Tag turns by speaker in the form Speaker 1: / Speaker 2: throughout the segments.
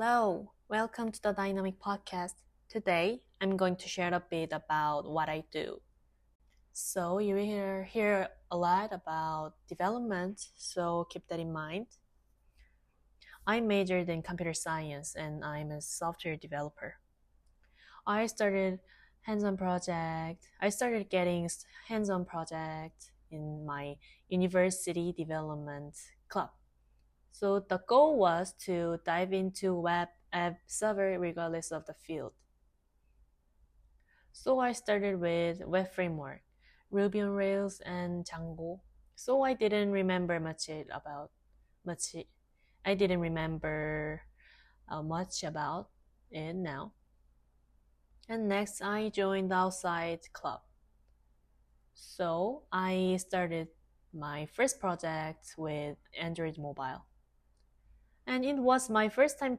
Speaker 1: Hello, welcome to the Dynamic podcast. Today, I'm going to share a bit about what I do. So, you will hear a lot about development, so keep that in mind. I majored in computer science and I'm a software developer. I started I started getting hands-on project in my university development club. So the goal was to dive into web app server regardless of the field. So I started with web framework, Ruby on Rails and Django. So I didn't remember much. I didn't remember much about it now. And next, I joined the outside club. So I started my first project with Android Mobile. And it was my first time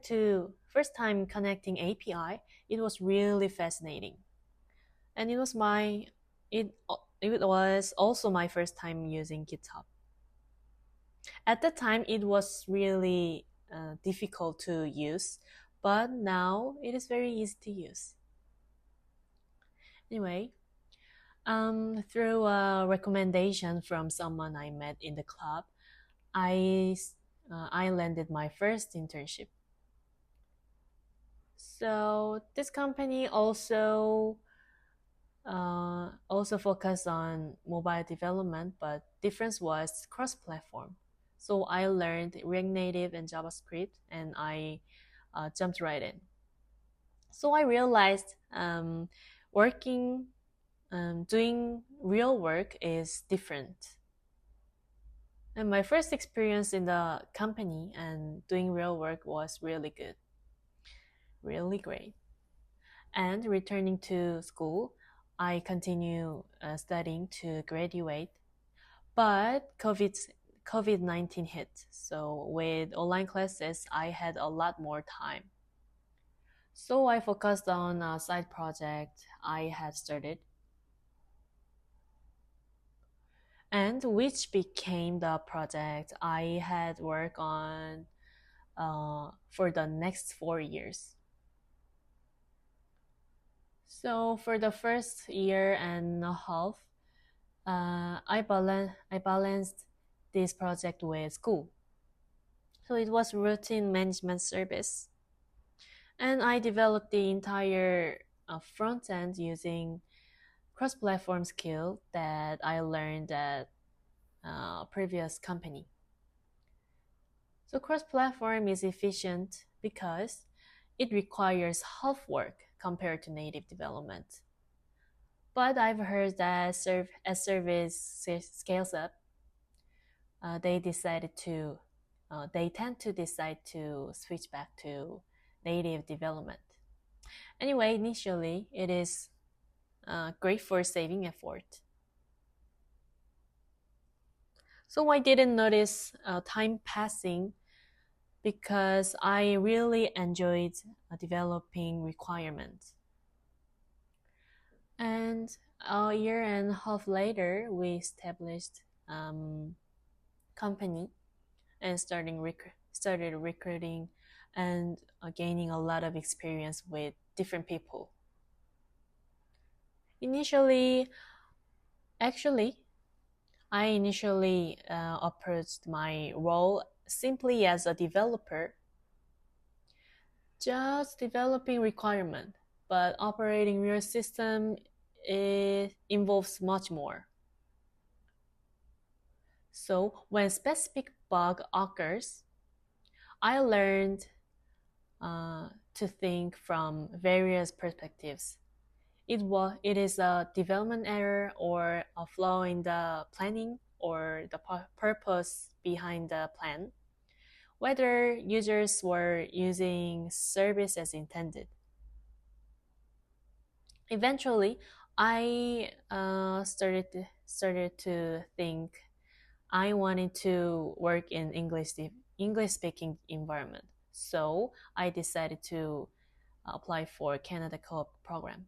Speaker 1: connecting API. It was really fascinating. And it it was also my first time using GitHub. At the time it was really difficult to use, but now it is very easy to use. Anyway, through a recommendation from someone I met in the club, I I landed my first internship. So this company also focused on mobile development, but difference was cross-platform. So I learned React Native and JavaScript, and I jumped right in. So I realized doing real work is different. And my first experience in the company and doing real work was really good, really great. And returning to school, I continue studying to graduate. But COVID-19 hit. So with online classes, I had a lot more time. So I focused on a side project I had started, and which became the project I had worked on for the next 4 years. So for the first year and a half, I balanced this project with school. So it was routine management service. And I developed the entire front end using cross-platform skill that I learned at previous company. So cross-platform is efficient because it requires half work compared to native development. But I've heard that as service scales up, they tend to decide to switch back to native development. Anyway, initially it is great for saving effort. So I didn't notice time passing because I really enjoyed developing requirements. And a year and a half later, we established company and started recruiting and gaining a lot of experience with different people. Actually, I initially approached my role simply as a developer, just developing requirement, but operating real system involves much more. So when specific bug occurs, I learned to think from various perspectives. It is a development error or a flaw in the planning or the purpose behind the plan, whether users were using service as intended. Eventually, I started to think I wanted to work in English speaking environment. So I decided to apply for Canada Co-op program.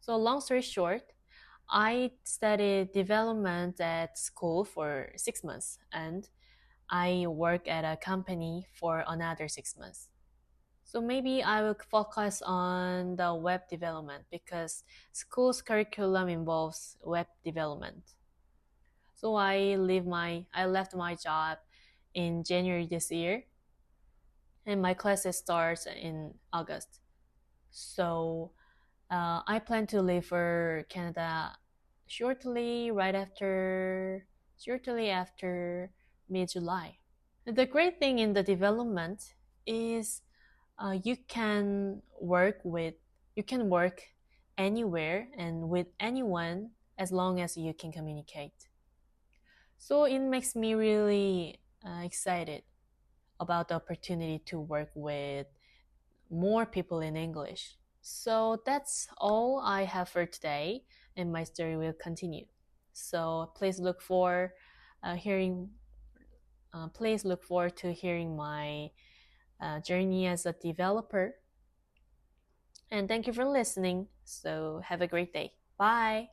Speaker 1: So long story short, I studied development at school for 6 months and I worked at a company for another 6 months. So maybe I will focus on the web development because school's curriculum involves web development. So I left my job in January this year, and my classes starts in August. So I plan to leave for Canada shortly after mid July. The great thing in the development is you can work anywhere and with anyone as long as you can communicate. So it makes me really excited about the opportunity to work with more people in English. So that's all I have for today, and my story will continue. So hearing. Please look forward to hearing my journey as a developer. And thank you for listening. So have a great day. Bye.